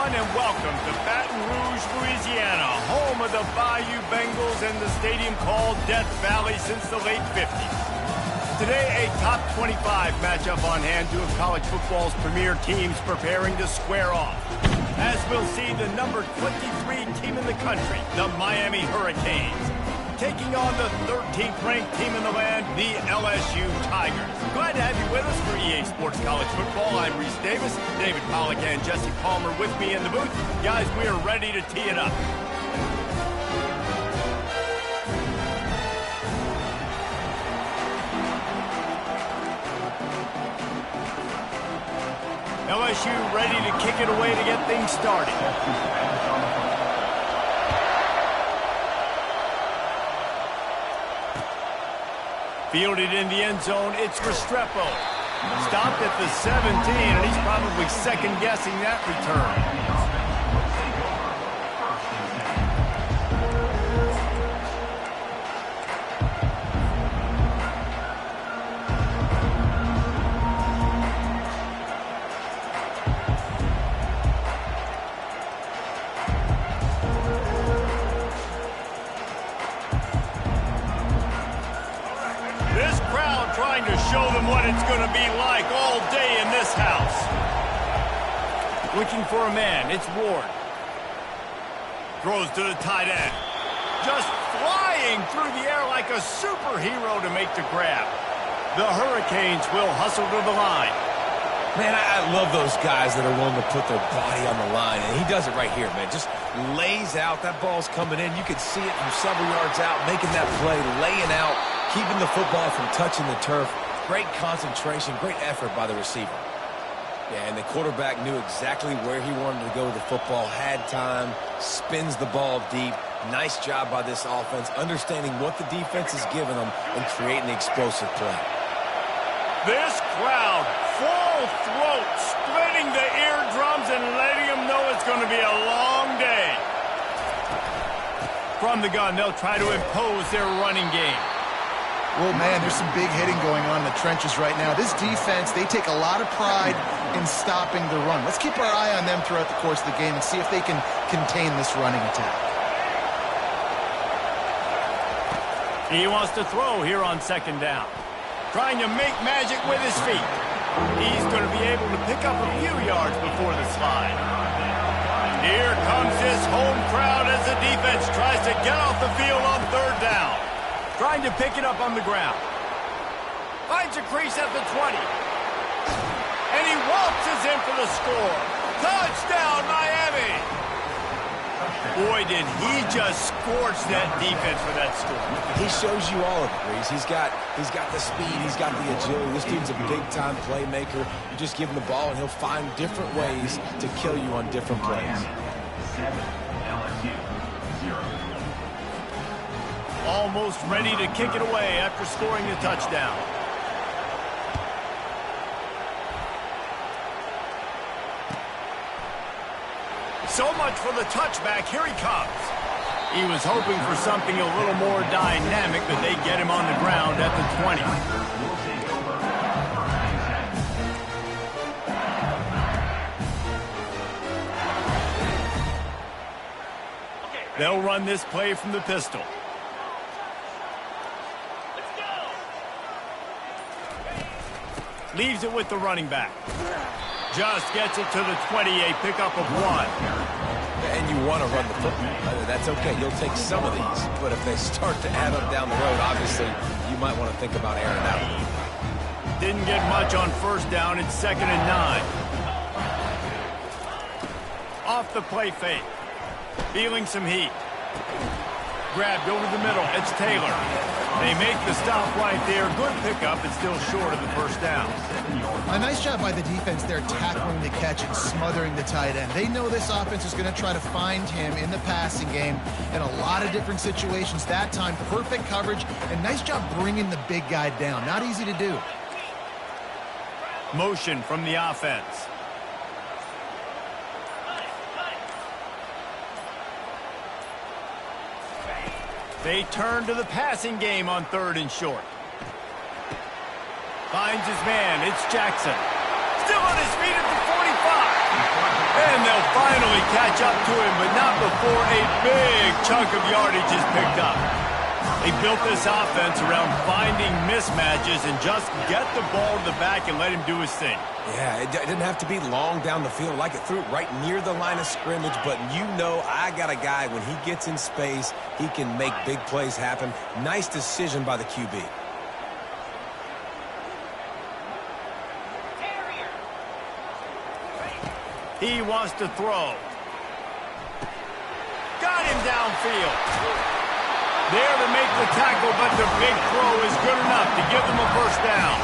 everyone, and welcome to Baton Rouge, Louisiana, home of the Bayou Bengals and the stadium called Death Valley since the late 50s. Today, a top 25 matchup on hand, two of college football's premier teams preparing to square off. As we'll see, the number 23 team in the country, the Miami Hurricanes, taking on the 13th ranked team in the land, the LSU Tigers. Glad to have you with us for EA Sports College Football. I'm Reese Davis, David Pollack and Jesse Palmer with me in the booth. Guys, we are ready to tee it up. LSU ready to kick it away to get things started. Fielded in the end zone, it's Restrepo. Stopped at the 17, and he's probably second-guessing that return. Trying to show them what it's going to be like all day in this house. Looking for a man, it's Ward. Throws to the tight end. Just flying through the air like a superhero to make the grab. The Hurricanes will hustle to the line. Man, I love those guys that are willing to put their body on the line, and he does it right here, man. Just lays out. That ball's coming in. You can see it from several yards out, making that play, laying out, keeping the football from touching the turf. Great concentration, great effort by the receiver. Yeah, and the quarterback knew exactly where he wanted to go with the football, had time, spins the ball deep. Nice job by this offense, understanding what the defense is giving them and creating the explosive play. This crowd, full throat, splitting the eardrums and letting them know it's going to be a long day. From the gun, they'll try to impose their running game. Well, man, there's some big hitting going on in the trenches right now. This defense, they take a lot of pride in stopping the run. Let's keep our eye on them throughout the course of the game and see if they can contain this running attack. He wants to throw here on second down. Trying to make magic with his feet. He's going to be able to pick up a few yards before the slide. Here comes his home crowd as the defense tries to get off the field on third down. Trying to pick it up on the ground. Finds a crease at the 20. And he waltzes in for the score. Touchdown, Miami! Boy, did he just scorch that defense for that score. He shows you all of it, Reese. He's got the speed. He's got the agility. This dude's a big-time playmaker. You just give him the ball, and he'll find different ways to kill you on different plays. 7 LSU 0. Almost ready to kick it away after scoring the touchdown. So much for the touchback. Here he comes. He was hoping for something a little more dynamic, but they get him on the ground at the 20. They'll run this play from the pistol. Leaves it with the running back. Just gets it to the 20, a pickup of 1. And you want to run the football. That's okay. You'll take some of these. But if they start to add up down the road, obviously, you might want to think about airing out. Didn't get much on first down. It's 2nd and 9. Off the play fake. Feeling some heat. Grabbed over the middle. It's Taylor. They make the stop right there. Good pickup. It's still short of the first down. A nice job by the defense there, tackling the catch and smothering the tight end. They know this offense is going to try to find him in the passing game in a lot of different situations. That time, perfect coverage, and nice job bringing the big guy down. Not easy to do. Motion from the offense. They turn to the passing game on 3rd and short. Finds his man. It's Jackson. Still on his feet at the 45. And they'll finally catch up to him, but not before a big chunk of yardage is picked up. They built this offense around finding mismatches and just get the ball to the back and let him do his thing. Yeah, it didn't have to be long down the field. Like it threw it right near the line of scrimmage, but you know I got a guy, when he gets in space, he can make big plays happen. Nice decision by the QB. He wants to throw. Got him downfield. There to make the tackle, but the big throw is good enough to give them a first down.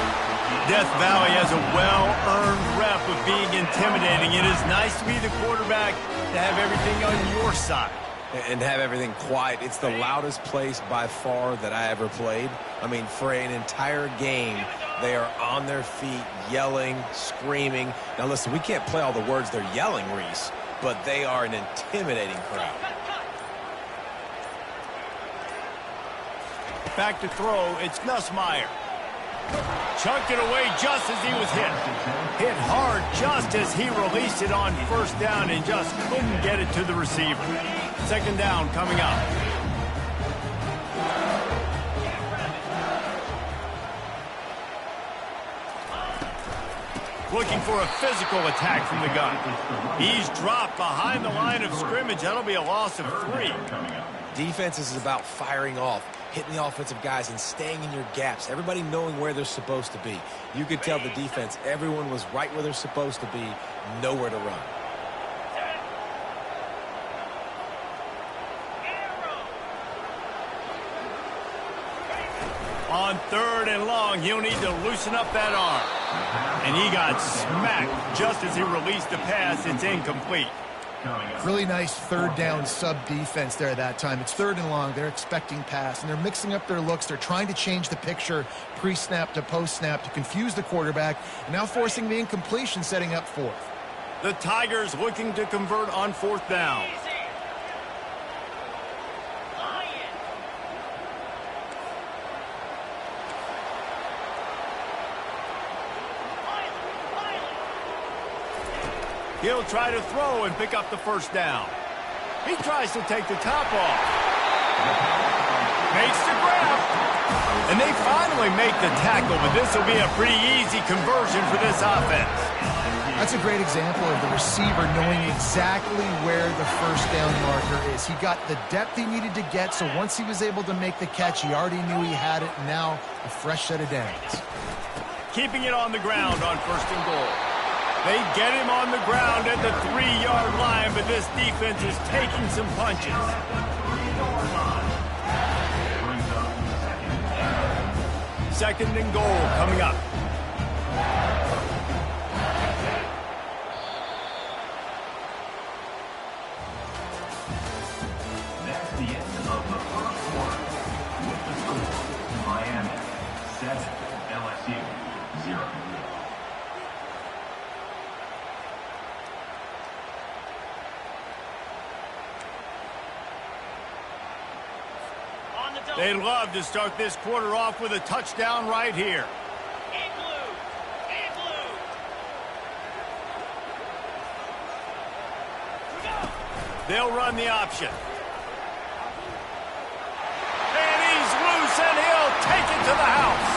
Death Valley has a well-earned rep of being intimidating. It is nice to be the quarterback, to have everything on your side. And have everything quiet. It's the loudest place by far that I ever played. I mean, for an entire game, they are on their feet, yelling, screaming. Now listen, we can't play all the words they're yelling, Reese, but they are an intimidating crowd. Back to throw, it's Nussmeier. Chucked it away just as he was hit. Hit hard just as he released it on first down and just couldn't get it to the receiver. Second down coming up. Looking for a physical attack from the gun. He's dropped behind the line of scrimmage. That'll be a loss of 3. Defense is about firing off, hitting the offensive guys and staying in your gaps, everybody knowing where they're supposed to be. You could tell the defense, everyone was right where they're supposed to be, nowhere to run. On 3rd and long, he'll need to loosen up that arm. And he got smacked just as he released the pass. It's incomplete. Really nice third down sub defense there that time. It's 3rd and long. They're expecting pass, and they're mixing up their looks. They're trying to change the picture pre-snap to post-snap to confuse the quarterback, and now forcing the incompletion, setting up 4th. The Tigers looking to convert on 4th down. He'll try to throw and pick up the first down. He tries to take the top off. Makes the grab. And they finally make the tackle, but this will be a pretty easy conversion for this offense. That's a great example of the receiver knowing exactly where the first down marker is. He got the depth he needed to get, so once he was able to make the catch, he already knew he had it. Now, a fresh set of downs. Keeping it on the ground on 1st and goal. They get him on the ground at the 3-yard line, but this defense is taking some punches. 2nd and goal coming up. That's the end of the first quarter. With the score, Miami 7, LSU 0. They'd love to start this quarter off with a touchdown right here. They'll run the option. And he's loose, and he'll take it to the house.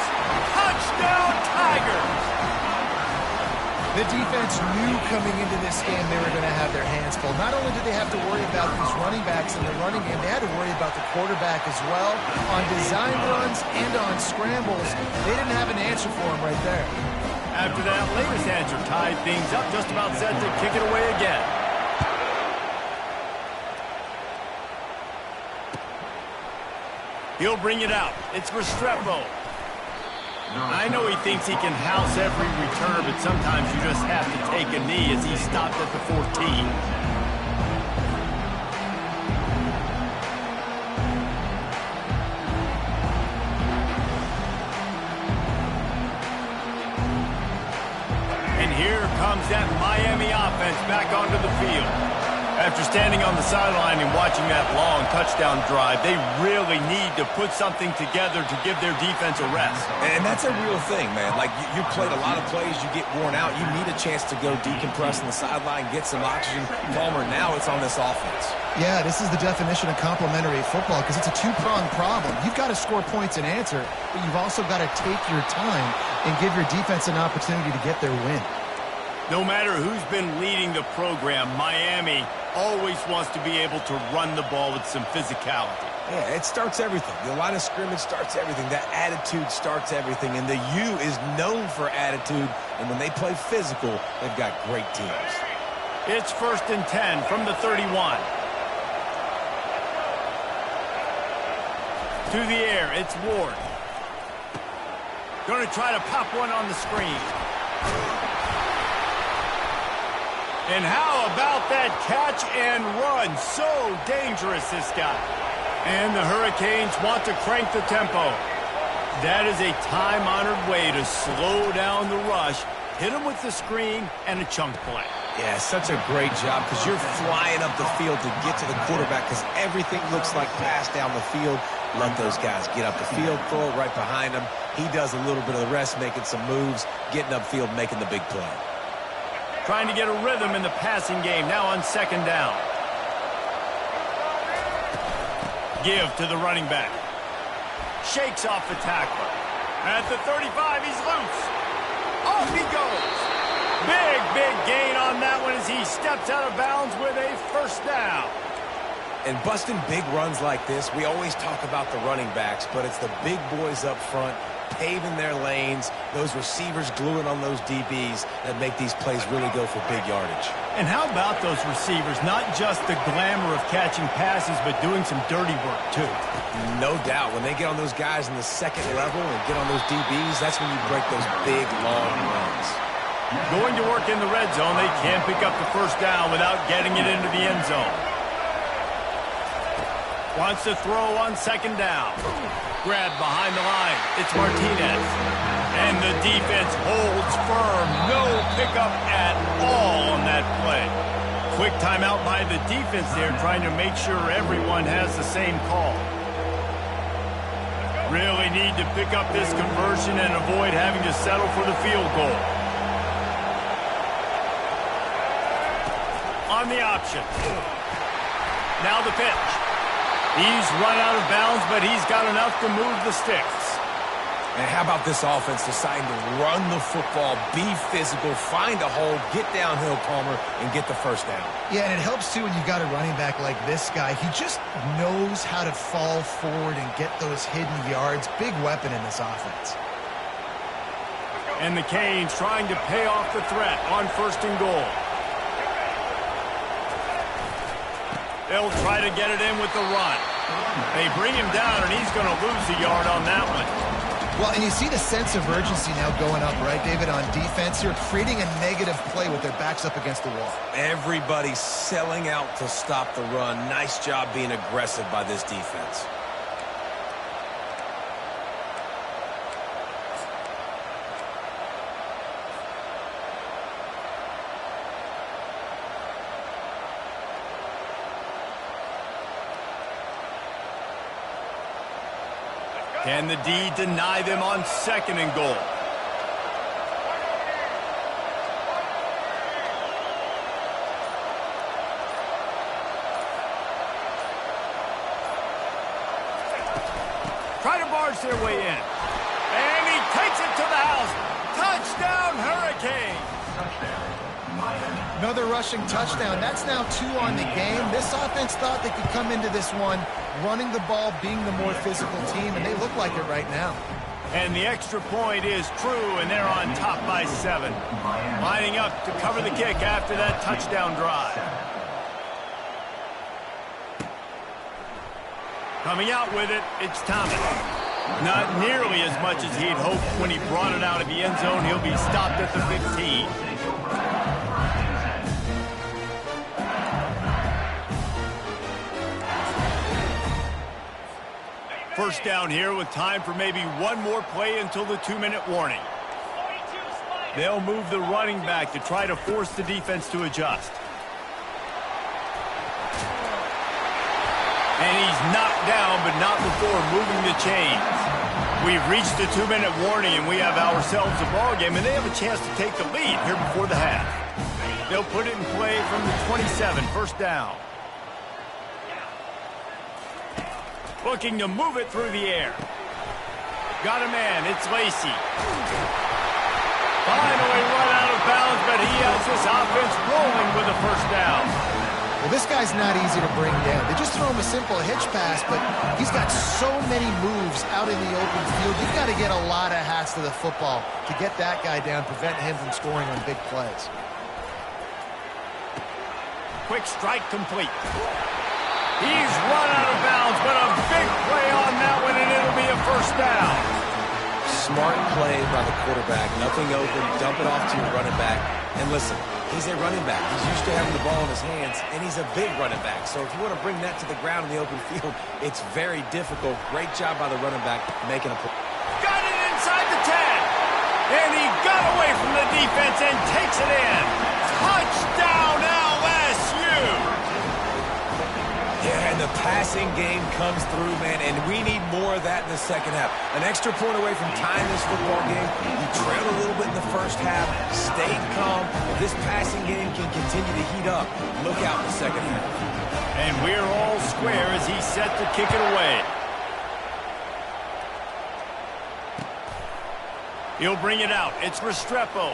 Touchdown, Tigers! The defense knew coming into this game they were going to have their hands full. Not only did they have to worry about these running backs in the running game, they had to worry about the quarterback as well. On design runs and on scrambles, they didn't have an answer for him right there. After that latest answer tied things up, just about set to kick it away again. He'll bring it out. It's Restrepo. I know he thinks he can house every return, but sometimes you just have to take a knee as he stopped at the 14. And here comes that Miami offense back onto the field. After standing on the sideline and watching that long touchdown drive, they really need to put something together to give their defense a rest. And that's a real thing, man. Like, you played a lot of plays, you get worn out, you need a chance to go decompress on the sideline, get some oxygen. Palmer, now it's on this offense. Yeah, this is the definition of complementary football because it's a two-pronged problem. You've got to score points and answer, but you've also got to take your time and give your defense an opportunity to get their win. No matter who's been leading the program, Miami always wants to be able to run the ball with some physicality. Yeah, it starts everything. The line of scrimmage starts everything. That attitude starts everything. And the U is known for attitude. And when they play physical, they've got great teams. It's 1st and 10 from the 31. To the air, it's Ward. Going to try to pop one on the screen. And how about that catch and run? So dangerous, this guy. And the Hurricanes want to crank the tempo. That is a time-honored way to slow down the rush, hit them with the screen, and a chunk play. Yeah, such a great job because you're flying up the field to get to the quarterback because everything looks like pass down the field. Let those guys get up the field, throw it right behind him. He does a little bit of the rest, making some moves, getting upfield, making the big play. Trying to get a rhythm in the passing game, now on 2nd down. Give to the running back. Shakes off the tackler. At the 35, he's loose. Off he goes. Big gain on that one as he steps out of bounds with a 1st down. And busting big runs like this, we always talk about the running backs, but it's the big boys up front paving their lanes, those receivers gluing on those DBs that make these plays really go for big yardage. And how about those receivers? Not just the glamour of catching passes, but doing some dirty work, too. No doubt. When they get on those guys in the 2nd level and get on those DBs, that's when you break those big, long runs. Going to work in the red zone, they can't pick up the 1st down without getting it into the end zone. Wants to throw on 2nd down. Grabbed behind the line. It's Martinez. And the defense holds firm. No pickup at all on that play. Quick timeout by the defense there, trying to make sure everyone has the same call. Really need to pick up this conversion and avoid having to settle for the field goal. On the option. Now the pitch. He's run out of bounds, but he's got enough to move the sticks. And how about this offense deciding to run the football, be physical, find a hole, get downhill, Palmer, and get the 1st down? Yeah, and it helps, too, when you've got a running back like this guy. He just knows how to fall forward and get those hidden yards. Big weapon in this offense. And the Canes trying to pay off the threat on 1st and goal. They'll try to get it in with the run. They bring him down, and he's going to lose a yard on that one. Well, and you see the sense of urgency now going up, right, David, on defense here, creating a negative play with their backs up against the wall. Everybody's selling out to stop the run. Nice job being aggressive by this defense. Can the D deny them on 2nd and goal? Try to barge their way in. And he takes it to the house. Touchdown, Hurricanes! Touchdown, Miami. Another rushing touchdown. That's now 2 on the game. This offense thought they could come into this one running the ball, being the more physical team, and they look like it right now. And the extra point is true, and they're on top by 7. Lining up to cover the kick after that touchdown drive. Coming out with it, it's Thomas. Not nearly as much as he'd hoped when he brought it out of the end zone. He'll be stopped at the 15. First down here with time for maybe one more play until the 2-minute warning. They'll move the running back to try to force the defense to adjust. And he's knocked down, but not before moving the chains. We've reached the 2-minute warning, and we have ourselves a ball game, and they have a chance to take the lead here before the half. They'll put it in play from the 27, first down. Looking to move it through the air. Got a man, it's Lacy. Finally run out of bounds, but he has this offense rolling with a first down. Well, this guy's not easy to bring down. They just throw him a simple hitch pass, but he's got so many moves out in the open field. You've got to get a lot of hats to the football to get that guy down, prevent him from scoring on big plays. Quick strike complete. He's run out of bounds, but a big play on that one, and it'll be a first down. Smart play by the quarterback. Nothing open. Dump it off to your running back. And listen, he's a running back. He's used to having the ball in his hands, and he's a big running back. So if you want to bring that to the ground in the open field, it's very difficult. Great job by the running back making a play. Got it inside the 10. And he got away from the defense and takes it in. Touchdown, LSU! Yeah, and the passing game comes through, man, and we need more of that in the second half. An extra point away from tying this football game. You trailed a little bit in the first half, stayed calm. If this passing game can continue to heat up, look out in the second half. And we're all square as he's set to kick it away. He'll bring it out. It's Restrepo.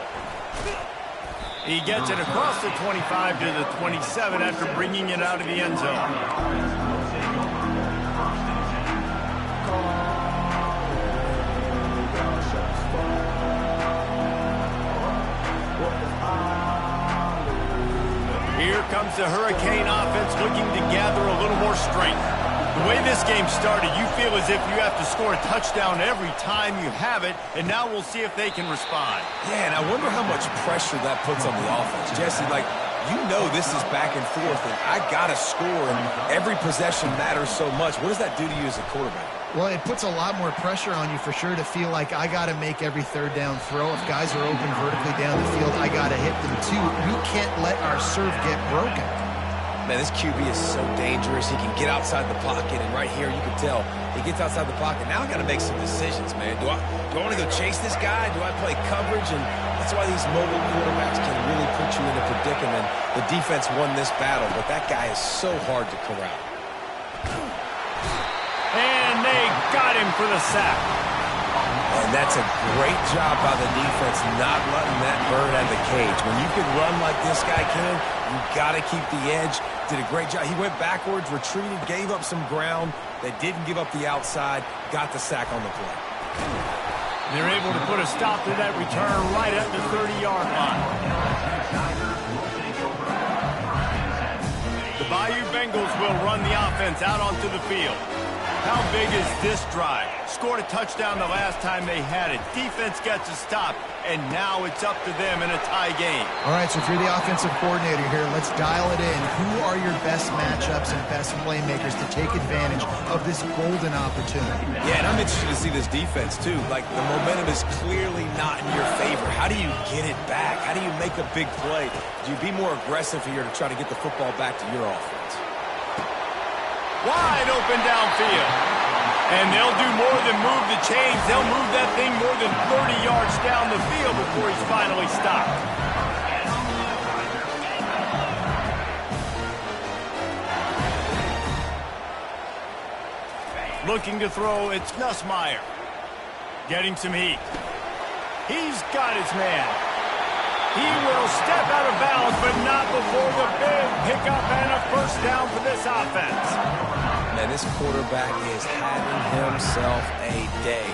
He gets it across the 25 to the 27 after bringing it out of the end zone. Here comes the Hurricane offense looking to gather a little more strength. The way this game started, you feel as if you have to score a touchdown every time you have it, and now we'll see if they can respond. Yeah, and I wonder how much pressure that puts on the offense. Jesse, like, you know this is back and forth, and I got to score, and every possession matters so much. What does that do to you as a quarterback? Well, it puts a lot more pressure on you for sure to feel like I got to make every third down throw. If guys are open vertically down the field, I got to hit them too. We can't let our serve get broken. Man, this QB is so dangerous. He can get outside the pocket, and right here you can tell he gets outside the pocket. Now I got to make some decisions, man. Do I want to go chase this guy? Do I play coverage? And that's why these mobile quarterbacks can really put you in a predicament. The defense won this battle, but that guy is so hard to corral. And they got him for the sack. And that's a great job by the defense not letting that bird out of the cage. When you can run like this guy can, you got to keep the edge. Did a great job. He went backwards, retreated, gave up some ground. They didn't give up the outside, got the sack on the play. They're able to put a stop to that return right at the 30-yard line. The Bayou Bengals will run the offense out onto the field. How big is this drive? Scored a touchdown the last time they had it. Defense gets a stop, and now it's up to them in a tie game. All right, so if you're the offensive coordinator here, let's dial it in. Who are your best matchups and best playmakers to take advantage of this golden opportunity? Yeah, and I'm interested to see this defense, too. Like, the momentum is clearly not in your favor. How do you get it back? How do you make a big play? Do you be more aggressive here to try to get the football back to your offense? Wide open downfield. And they'll do more than move the chains. They'll move that thing more than 30 yards down the field before he's finally stopped. Looking to throw, it's Nussmeier. Getting some heat. He's got his man. He will step out of bounds, but not before the big pickup and a first down for this offense. Man, this quarterback is having himself a day.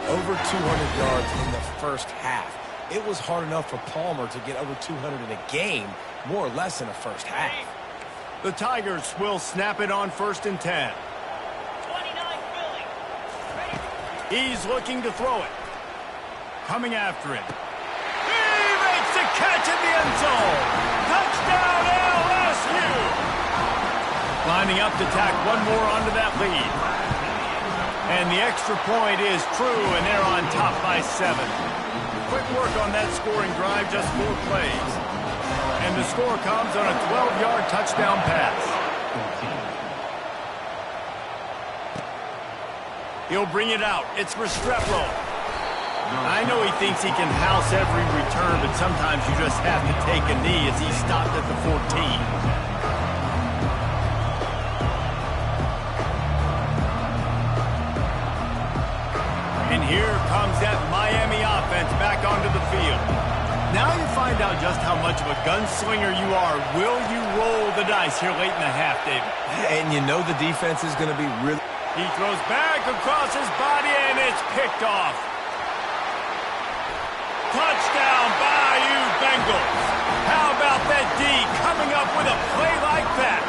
Over 200 yards in the first half. It was hard enough for Palmer to get over 200 in a game, more or less in a first half. The Tigers will snap it on 1st and 10. 29 Philly. He's looking to throw it. Coming after him. He makes the catch in the end zone. Touchdown, LSU. Lining up to tack one more onto that lead. And the extra point is true, and they're on top by 7. Quick work on that scoring drive, just 4 plays. And the score comes on a 12-yard touchdown pass. He'll bring it out. It's Restrepo. I know he thinks he can house every return, but sometimes you just have to take a knee as he stopped at the 14. And here comes that Miami offense back onto the field. Now you find out just how much of a gunslinger you are. Will you roll the dice here late in the half, David? And you know the defense is going to be really... He throws back across his body, and it's picked off. Touchdown, Bayou Bengals. How about that D coming up with a play like that?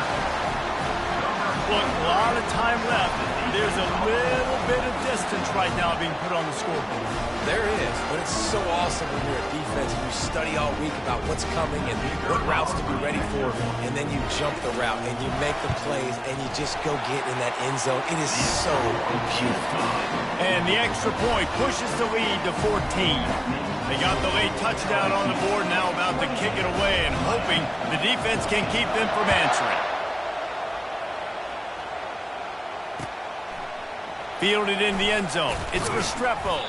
Look, a lot of time left. There's a little bit of distance right now being put on the scoreboard. There is, but it's so awesome when you're a defense and you study all week about what's coming and what routes to be ready for, and then you jump the route and you make the plays and you just go get in that end zone. It is so beautiful. And the extra point pushes the lead to 14. They got the late touchdown on the board, now about to kick it away and hoping the defense can keep them from answering. Fielded in the end zone. It's Restrepo.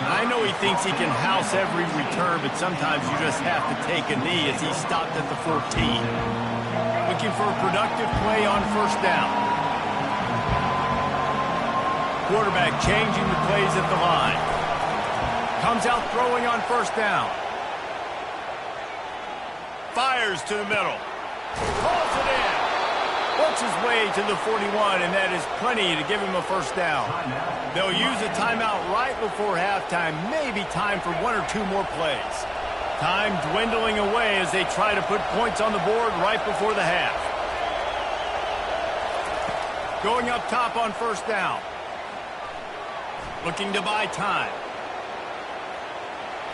I know he thinks he can house every return, but sometimes you just have to take a knee as he stopped at the 14. Looking for a productive play on first down. Quarterback changing the plays at the line. Comes out throwing on first down. Fires to the middle. Calls it in. Works his way to the 41, and that is plenty to give him a first down. They'll use a timeout right before halftime, maybe time for one or two more plays. Time dwindling away as they try to put points on the board right before the half. Going up top on first down. Looking to buy time.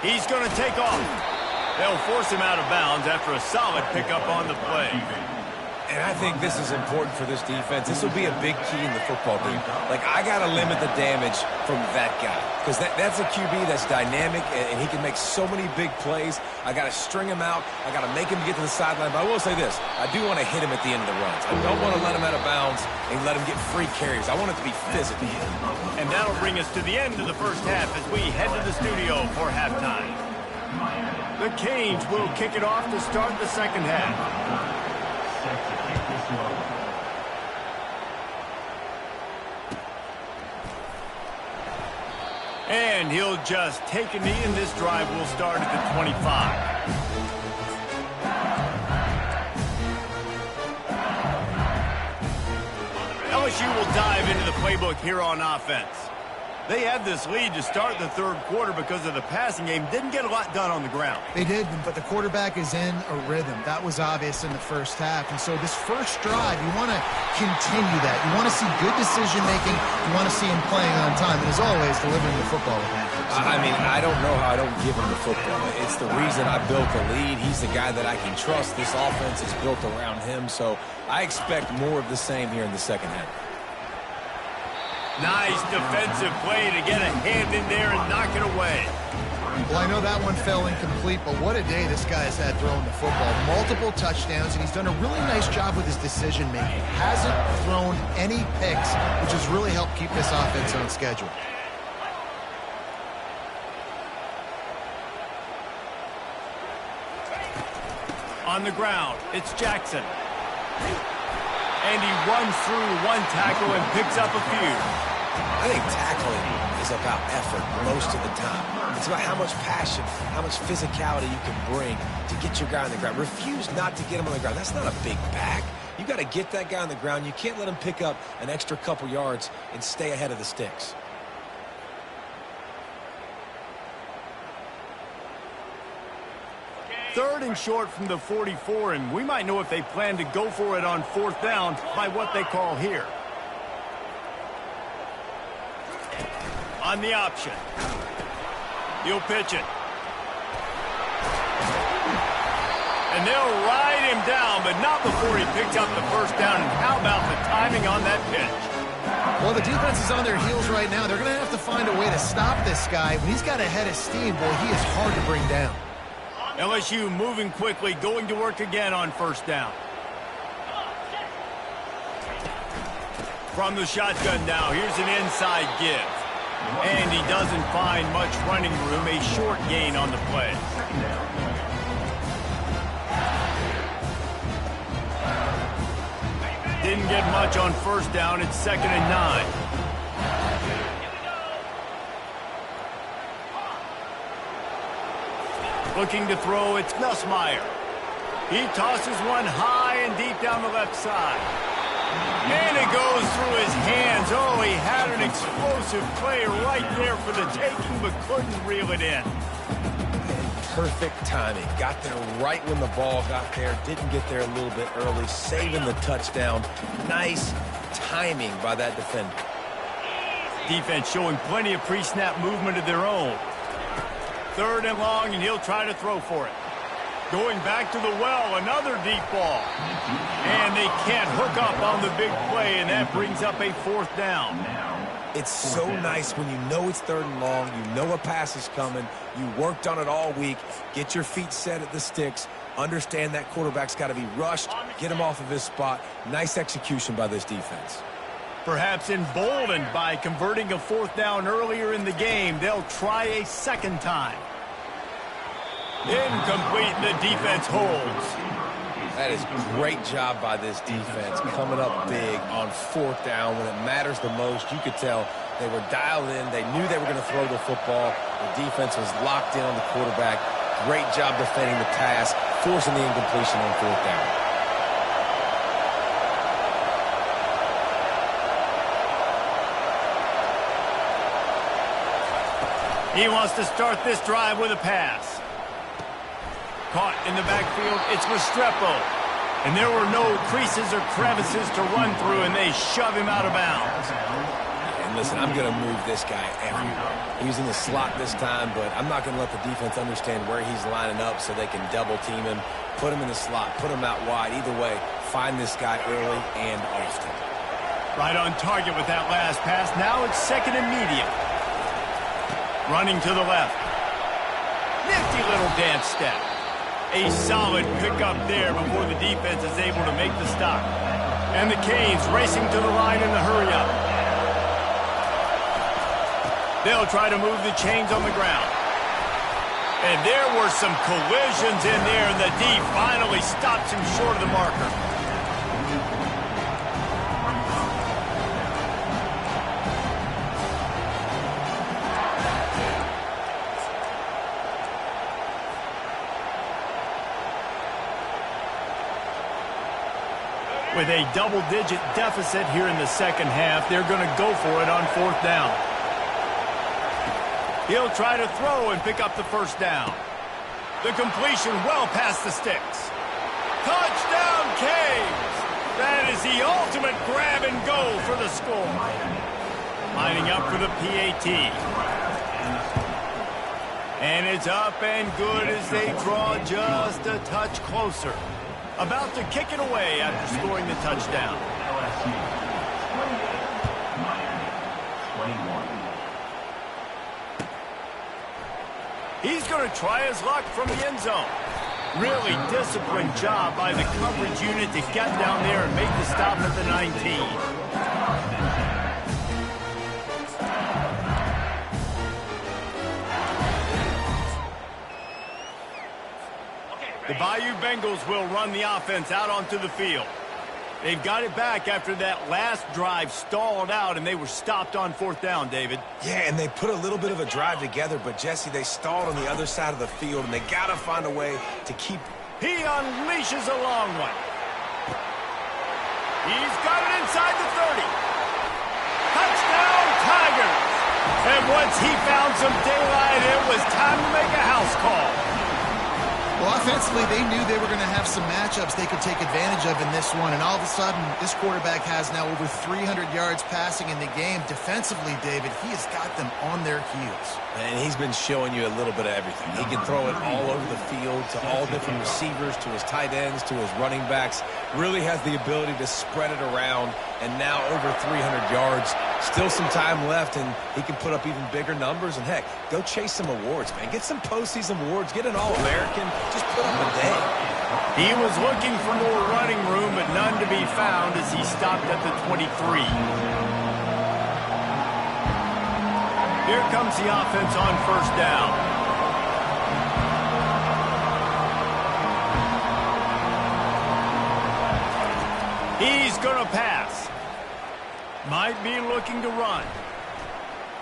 He's going to take off. They'll force him out of bounds after a solid pickup on the play. And I think this is important for this defense. This will be a big key in the football game. Like, I got to limit the damage from that guy because that's a QB that's dynamic, and he can make so many big plays. I got to string him out. I got to make him get to the sideline. But I will say this. I do want to hit him at the end of the runs. I don't want to let him out of bounds and let him get free carries. I want it to be physical. And that'll bring us to the end of the first half as we head to the studio for halftime. The Canes will kick it off to start the second half. And he'll just take a knee, and this drive will start at the 25. LSU will dive into the playbook here on offense. They had this lead to start the third quarter because of the passing game. Didn't get a lot done on the ground. They did, but the quarterback is in a rhythm. That was obvious in the first half. And so this first drive, you want to continue that. You want to see good decision-making. You want to see him playing on time. And as always, delivering the football with accuracy. I mean, I don't know how I don't give him the football. It's the reason I built the lead. He's the guy that I can trust. This offense is built around him. So I expect more of the same here in the second half. Nice defensive play to get a hand in there and knock it away. Well, I know that one fell incomplete, but what a day this guy has had throwing the football. Multiple touchdowns, and he's done a really nice job with his decision-making. Hasn't thrown any picks, which has really helped keep this offense on schedule. On the ground, it's Jackson. And he runs through one tackle and picks up a few. I think tackling is about effort most of the time. It's about how much passion, how much physicality you can bring to get your guy on the ground. Refuse not to get him on the ground. That's not a big back. You got to get that guy on the ground. You can't let him pick up an extra couple yards and stay ahead of the sticks. Third and short from the 44, and we might know if they plan to go for it on fourth down by what they call here. On the option. He'll pitch it. And they'll ride him down, but not before he picks up the first down. And how about the timing on that pitch? Well, the defense is on their heels right now. They're going to have to find a way to stop this guy. When he's got a head of steam, boy, he is hard to bring down. LSU moving quickly, going to work again on first down. From the shotgun now, here's an inside give. And he doesn't find much running room, a short gain on the play. Didn't get much on first down. It's 2nd and 9. Looking to throw, it's Nussmeier. He tosses one high and deep down the left side. And it goes through his hands. Oh, he had an explosive play right there for the taking, but couldn't reel it in. Perfect timing. Got there right when the ball got there. Didn't get there a little bit early. Saving the touchdown. Nice timing by that defender. Defense showing plenty of pre-snap movement of their own. 3rd and long, and he'll try to throw for it. Going back to the well, another deep ball. And they can't hook up on the big play, and that brings up a 4th down. It's so nice when you know it's 3rd and long, you know a pass is coming, you worked on it all week, get your feet set at the sticks, understand that quarterback's got to be rushed, get him off of his spot. Nice execution by this defense. Perhaps emboldened by converting a 4th down earlier in the game, they'll try a 2nd time. Incomplete, the defense holds. That is great job by this defense, coming up big on 4th down when it matters the most. You could tell they were dialed in. They knew they were going to throw the football. The defense was locked in on the quarterback. Great job defending the pass, forcing the incompletion on 4th down. He wants to start this drive with a pass. Caught in the backfield, it's Restrepo. And there were no creases or crevices to run through, and they shove him out of bounds. And listen, I'm going to move this guy everywhere. He's in the slot this time, but I'm not going to let the defense understand where he's lining up so they can double team him, put him in the slot, put him out wide. Either way, find this guy early and often. Right on target with that last pass. Now it's 2nd and medium. Running to the left. Nifty little dance step. A solid pickup there before the defense is able to make the stop. And the Canes racing to the line in the hurry-up. They'll try to move the chains on the ground. And there were some collisions in there, and the D finally stops him short of the marker. With a double-digit deficit here in the 2nd half, they're going to go for it on 4th down. He'll try to throw and pick up the 1st down. The completion well past the sticks. Touchdown, Canes! That is the ultimate grab and go for the score. Lining up for the PAT. And it's up and good as they draw just a touch closer. About to kick it away after scoring the touchdown. LSU 28, Miami 21. He's going to try his luck from the end zone. Really disciplined job by the coverage unit to get down there and make the stop at the 19. The Bayou Bengals will run the offense out onto the field. They've got it back after that last drive stalled out, and they were stopped on 4th down, David. Yeah, and they put a little bit of a drive together, but, Jesse, they stalled on the other side of the field, and they got to find a way to keep. He unleashes a long one. He's got it inside the 30. Touchdown, Tigers! And once he found some daylight, it was time to make a house call. Well, offensively, they knew they were going to have some matchups they could take advantage of in this one, and all of a sudden, this quarterback has now over 300 yards passing in the game. Defensively, David, he has got them on their heels. And he's been showing you a little bit of everything. He can throw it all over the field to all different receivers, to his tight ends, to his running backs. Really has the ability to spread it around, and now over 300 yards. Still some time left, and he can put up even bigger numbers. And, heck, go chase some awards, man. Get some postseason awards. Get an All-American. Just put up a day. He was looking for more running room, but none to be found as he stopped at the 23. Here comes the offense on first down. He's going to pass. Might be looking to run.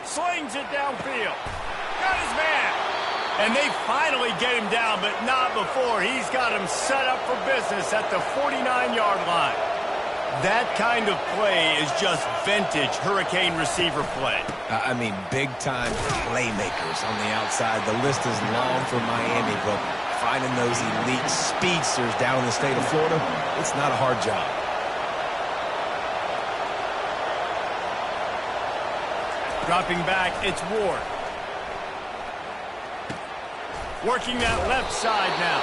Slings it downfield. Got his man. And they finally get him down, but not before. He's got him set up for business at the 49-yard line. That kind of play is just vintage Hurricane receiver play. I mean, big-time playmakers on the outside. The list is long for Miami, but finding those elite speedsters down in the state of Florida, it's not a hard job. Dropping back, it's Ward. Working that left side now.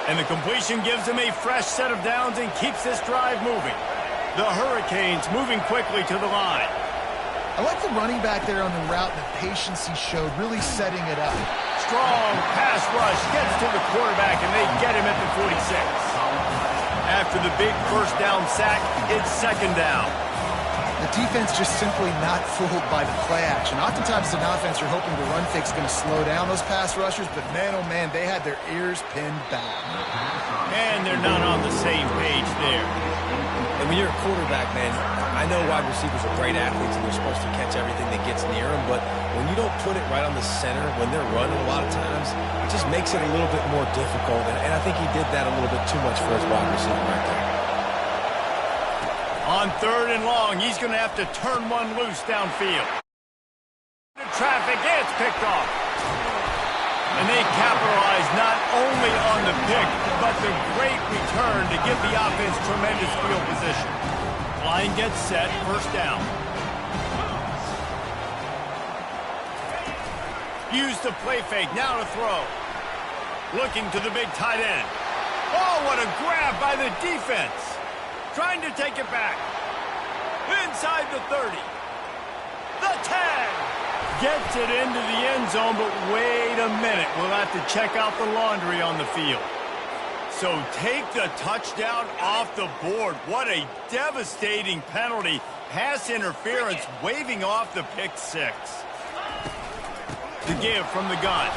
And the completion gives him a fresh set of downs and keeps this drive moving. The Hurricanes moving quickly to the line. I like the running back there on the route and the patience he showed, really setting it up. Strong pass rush gets to the quarterback, and they get him at the 46. After the big first down sack, it's second down. The defense just simply not fooled by the play action. Oftentimes, an offense you're hoping the run fake is going to slow down those pass rushers, but man, oh man, they had their ears pinned back. And they're not on the same page there. And when you're a quarterback, man, I know wide receivers are great athletes and they're supposed to catch everything that gets near them, but when you don't put it right on the center, when they're running a lot of times, it just makes it a little bit more difficult. And I think he did that a little bit too much for his wide receiver right there. On third and long, he's going to have to turn one loose downfield. The traffic, it's picked off. And they capitalize not only on the pick, but the great return to give the offense tremendous field position. Line gets set, first down. Use the play fake, now to throw. Looking to the big tight end. Oh, what a grab by the defense. Trying to take it back. Inside the 30. The 10. Gets it into the end zone, but wait a minute. We'll have to check out the laundry on the field. So take the touchdown off the board. What a devastating penalty. Pass interference, waving off the pick six. The give from the gun.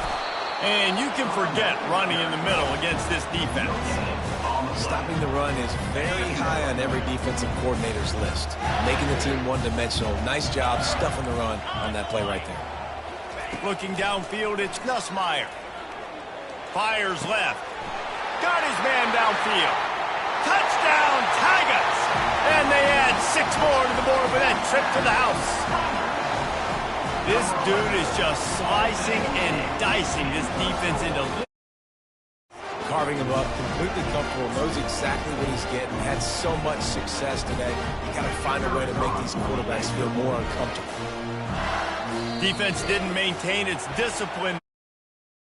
And you can forget running in the middle against this defense. Stopping the run is very high on every defensive coordinator's list. Making the team one-dimensional. Nice job stuffing the run on that play right there. Looking downfield, it's Nussmeier. Fires left. Got his man downfield. Touchdown, Tigers! And they add 6 more to the board with that trip to the house. This dude is just slicing and dicing this defense into... Carving him up, completely comfortable, knows exactly what he's getting, had so much success today. You got to find a way to make these quarterbacks feel more uncomfortable. Defense didn't maintain its discipline.